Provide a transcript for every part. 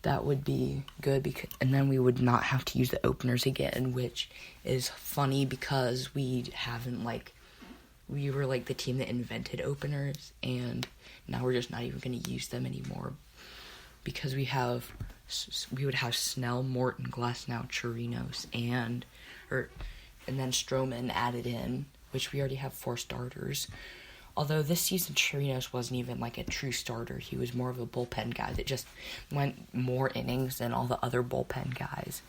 that would be good, and then we would not have to use the openers again, which is funny because we were like the team that invented openers, and now we're just not even going to use them anymore because we would have Snell, Morton, Glasnow, Chirinos, and then Stroman added in, which we already have 4 starters. Although this season, Chirinos wasn't even like a true starter. He was more of a bullpen guy that just went more innings than all the other bullpen guys.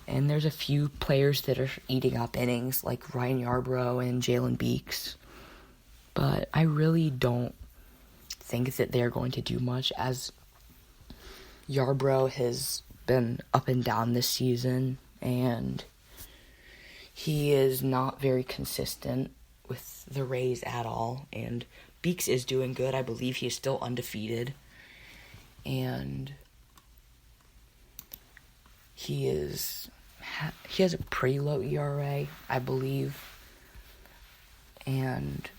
And there's a few players that are eating up innings, like Ryan Yarbrough and Jalen Beeks. But I really don't think that they're going to do much, as Yarbrough has been up and down this season, and he is not very consistent with the Rays at all. And Beeks is doing good. I believe he is still undefeated. And he has a pretty low ERA, I believe. And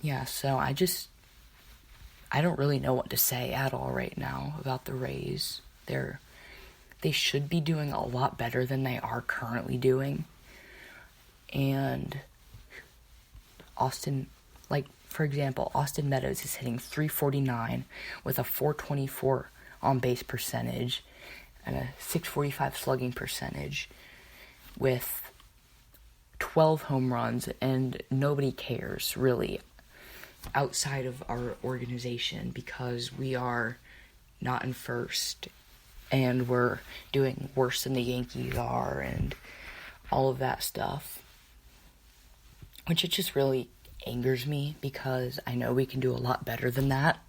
yeah, so I don't really know what to say at all right now about the Rays. They should be doing a lot better than they are currently doing. And for example, Austin Meadows is hitting .349 with a .424 on-base percentage and a .645 slugging percentage with 12 home runs, and nobody cares, really, outside of our organization, because we are not in first, and we're doing worse than the Yankees are, and all of that stuff. Which it just really angers me, because I know we can do a lot better than that.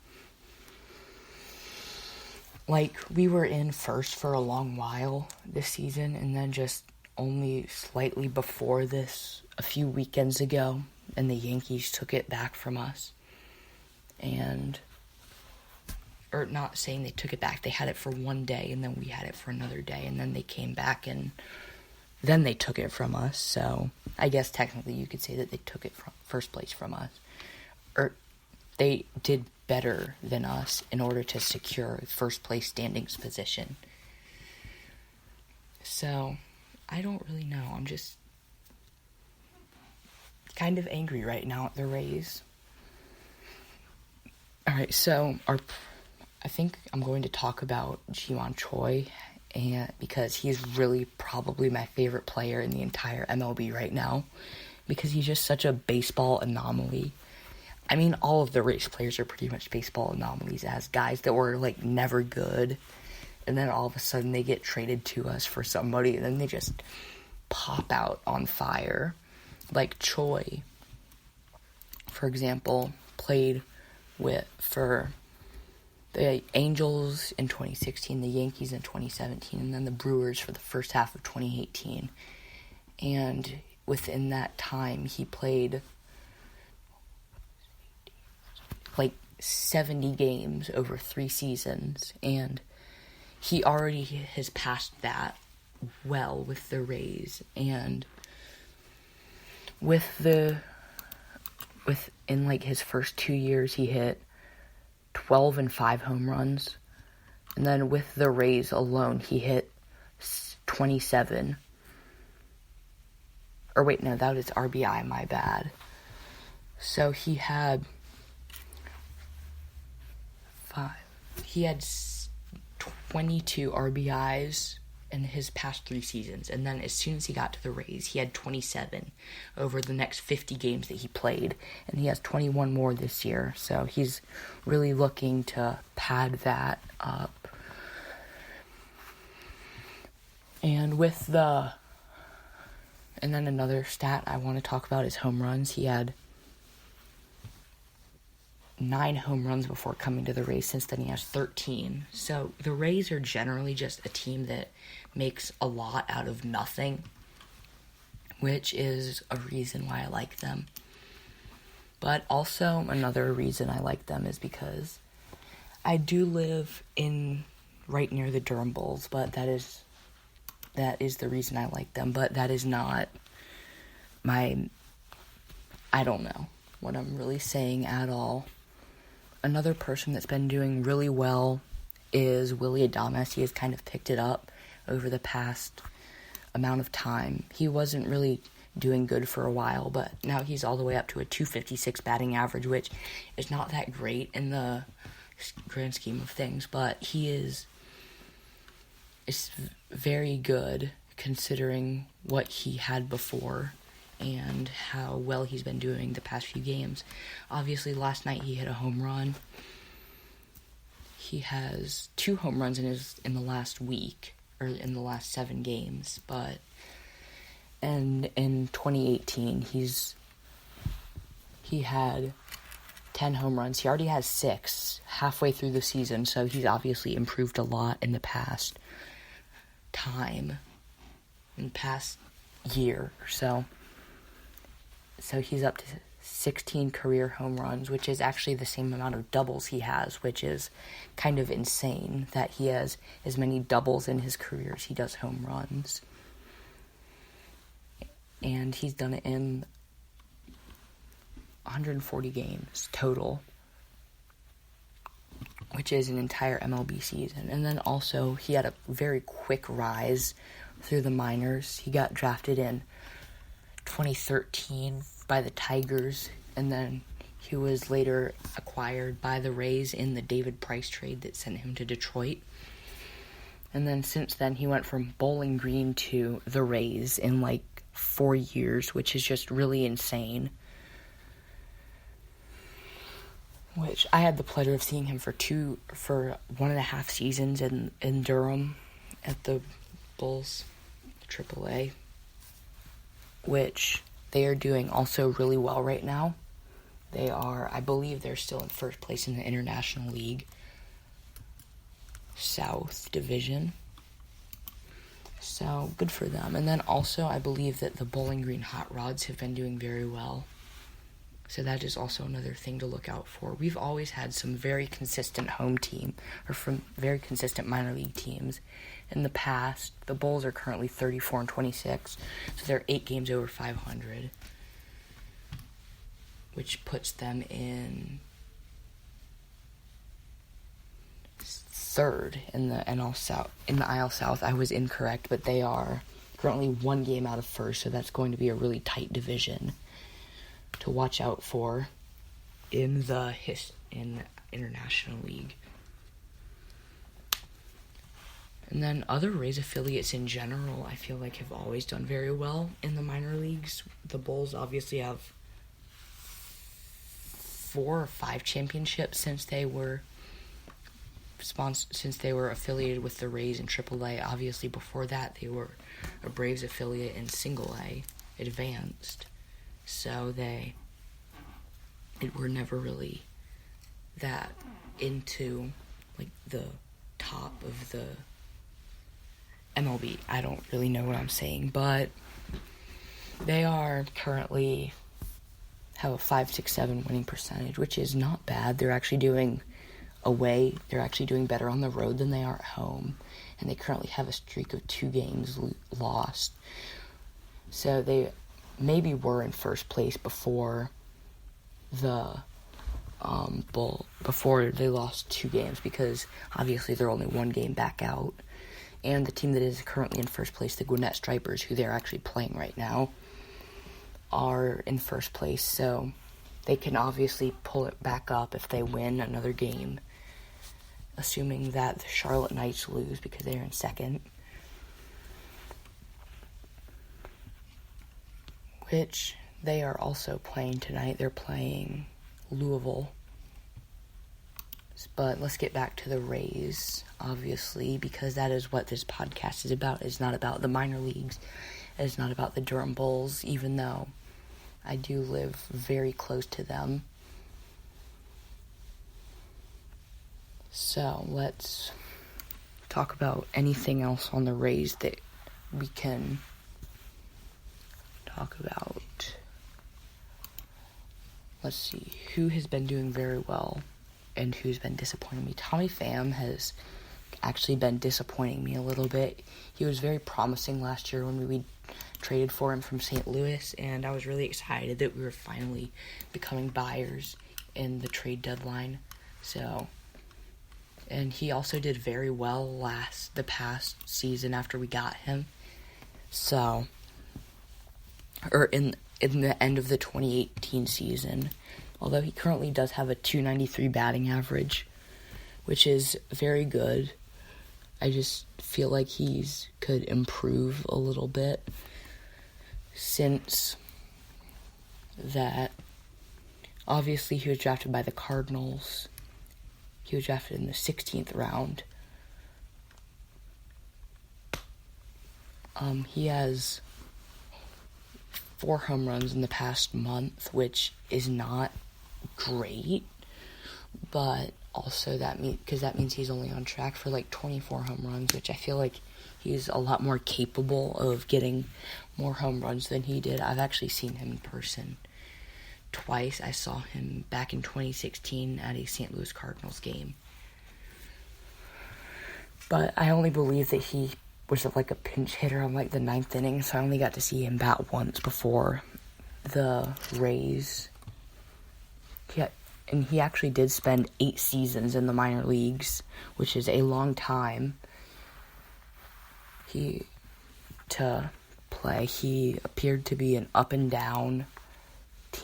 Like, we were in first for a long while this season, and then just only slightly before this, a few weekends ago, and the Yankees took it back from us. Or not saying they took it back, they had it for one day, and then we had it for another day, and then they came back, and then they took it from us. So I guess technically you could say that they took it from first place from us. Or they did better than us in order to secure first place standings position. So I don't really know. I'm just kind of angry right now at the Rays. Alright, so I think I'm going to talk about Ji-Man Choi, and because he's really probably my favorite player in the entire MLB right now, because he's just such a baseball anomaly. I mean, all of the Rays players are pretty much baseball anomalies, as guys that were like never good, and then all of a sudden they get traded to us for somebody, and then they just pop out on fire. Like Choi, for example, played for the Angels in 2016, the Yankees in 2017, and then the Brewers for the first half of 2018. And within that time, he played like 70 games over 3 seasons, and he already has passed that well with the Rays. And in like his first 2 years, he hit 12 and 5 home runs. And then with the Rays alone, he hit 27. Or wait, no, that was RBI, my bad. So he had 22 RBIs in his past 3 seasons. And then as soon as he got to the Rays, he had 27 over the next 50 games that he played. And he has 21 more this year. So he's really looking to pad that up. And then another stat I want to talk about is home runs. He had 9 home runs before coming to the Rays. Since then, he has 13. So the Rays are generally just a team that makes a lot out of nothing, which is a reason why I like them. But also another reason I like them is because I do live right near the Durham Bulls, but that is the reason I like them. But that is not I don't know what I'm really saying at all. Another person that's been doing really well is Willy Adames. He has kind of picked it up over the past amount of time. He wasn't really doing good for a while, but now he's all the way up to a .256 batting average, which is not that great in the grand scheme of things, but he is very good considering what he had before and how well he's been doing the past few games. Obviously, last night he hit a home run. He has 2 home runs in the last week, or in the last 7 games, and in 2018 he had 10 home runs. He already has 6 halfway through the season, so he's obviously improved a lot in the past year or so. So he's up to 16 career home runs, which is actually the same amount of doubles he has, which is kind of insane that he has as many doubles in his career as he does home runs. And he's done it in 140 games total, which is an entire MLB season. And then also, he had a very quick rise through the minors. He got drafted in 2013 by the Tigers, and then he was later acquired by the Rays in the David Price trade that sent him to Detroit. And then since then, he went from Bowling Green to the Rays in 4 years, which is just really insane. Which I had the pleasure of seeing him for 1.5 seasons in Durham at the Bulls AAA, which they are doing also really well right now. I believe they're still in first place in the International League South Division. So, good for them. And then also, I believe that the Bowling Green Hot Rods have been doing very well. So that is also another thing to look out for. We've always had some very consistent home team, or from very consistent minor league teams. In the past, the Bulls are currently 34-26, so they're 8 games over 500, which puts them in third in the NL South. In the IL South, I was incorrect, but they are currently 1 game out of first, so that's going to be a really tight division to watch out for in the International League. And then other Rays affiliates in general, I feel like have always done very well in the minor leagues. The Bulls obviously have 4 or 5 championships since they were affiliated with the Rays in AAA. Obviously, before that, they were a Braves affiliate in Single A, advanced. So they were never really that into the top of the MLB. I don't really know what I'm saying, but they are currently have a 5.67 winning percentage, which is not bad. They're actually doing better on the road than they are at home, and they currently have a streak of 2 games lost. So they maybe were in first place before before they lost 2 games, because obviously they're only 1 game back out. And the team that is currently in first place, the Gwinnett Stripers, who they're actually playing right now, are in first place. So they can obviously pull it back up if they win another game, assuming that the Charlotte Knights lose because they're in second. Which they are also playing tonight. They're playing Louisville. But let's get back to the Rays, obviously, because that is what this podcast is about. It's not about the minor leagues. It's not about the Durham Bulls, even though I do live very close to them. So let's talk about anything else on the Rays that we can talk about. Let's see, who has been doing very well and who's been disappointing me. Tommy Pham has actually been disappointing me a little bit. He was very promising last year when we traded for him from St. Louis, and I was really excited that we were finally becoming buyers in the trade deadline. So And he also did very well the past season after we got him. So, or in the end of the 2018 season. Although he currently does have a .293 batting average, which is very good. I just feel like could improve a little bit since that. Obviously, he was drafted by the Cardinals. He was drafted in the 16th round. He has 4 home runs in the past month, which is not great, but also that means he's only on track for like 24 home runs, which I feel like he's a lot more capable of getting more home runs than he did. I've actually seen him in person twice. I saw him back in 2016 at a St. Louis Cardinals game, but I only believe that he was like a pinch hitter on like the 9th inning, so I only got to see him bat once before the Rays. He actually did spend 8 seasons in the minor leagues, which is a long time to play. He appeared to be an up and down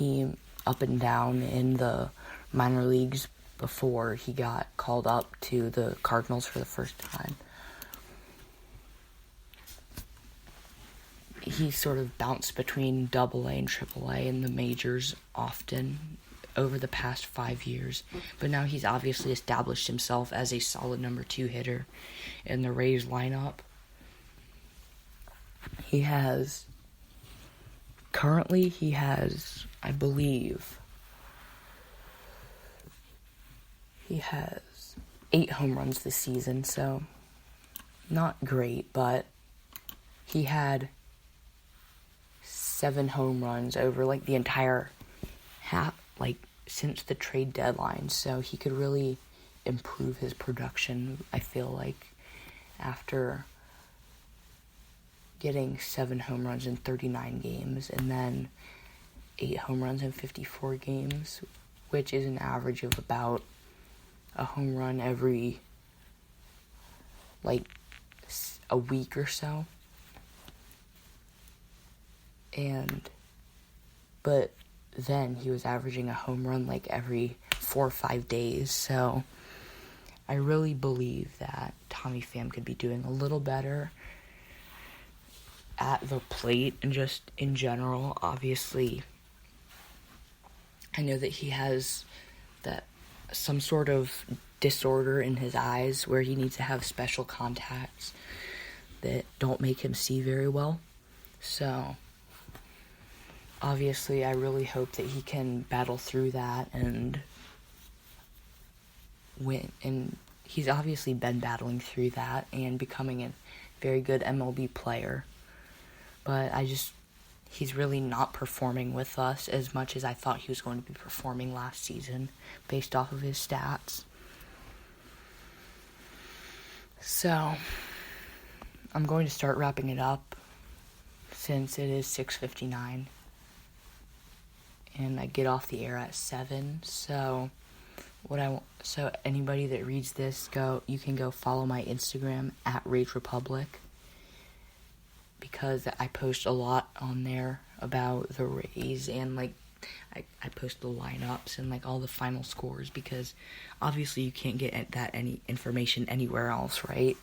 in the minor leagues before he got called up to the Cardinals for the first time. He sort of bounced between AA and AAA in the majors often over the past 5 years, but now he's obviously established himself as a solid number 2 hitter in the Rays lineup. Currently he has, I believe, he has 8 home runs this season, so not great, but he had 7 home runs over like the entire since the trade deadline, so he could really improve his production, I feel like, after getting 7 home runs in 39 games and then 8 home runs in 54 games, which is an average of about a home run every a week or so. But then he was averaging a home run like every 4 or 5 days, so I really believe that Tommy Pham could be doing a little better at the plate and just in general. Obviously, I know that he has some sort of disorder in his eyes where he needs to have special contacts that don't make him see very well. So obviously, I really hope that he can battle through that and win. And he's obviously been battling through that and becoming a very good MLB player. But he's really not performing with us as much as I thought he was going to be performing last season based off of his stats. So I'm going to start wrapping it up since it is 6:59. And I get off the air at 7. So anybody that reads this, you can go follow my Instagram at Rage Republic, because I post a lot on there about the Rays, and I post the lineups and all the final scores, because obviously you can't get any information anywhere else, right?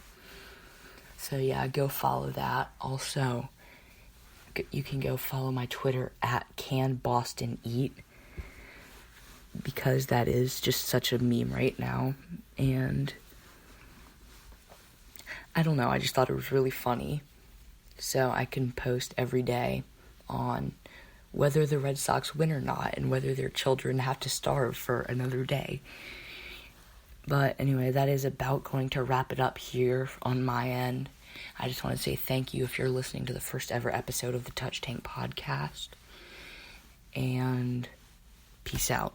So yeah, go follow that. Also, you can go follow my Twitter at CanBostonEat, because that is just such a meme right now. And I don't know, I just thought it was really funny. So I can post every day on whether the Red Sox win or not, and whether their children have to starve for another day. But anyway, that is about going to wrap it up here on my end. I just want to say thank you if you're listening to the first ever episode of the Touch Tank podcast. And peace out.